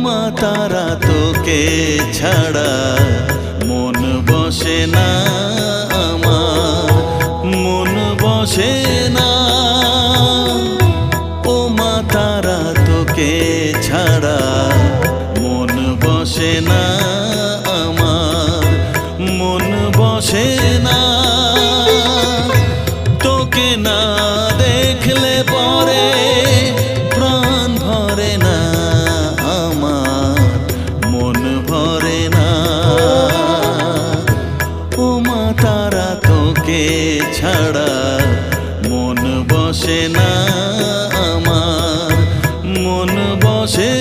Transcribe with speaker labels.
Speaker 1: মা তারা তোকে ছাড়া মন বসে না আমার, মন বসে না। ও মা তারা তোকে ছাড়া মন বসে না আমার, মন বসে না। তোকে না দেখলে পরে প্রাণ ভরে না আমার, মন ভরে না। ও মা তারা তোকে ছাড়া মন বসে না আমার, মন বসে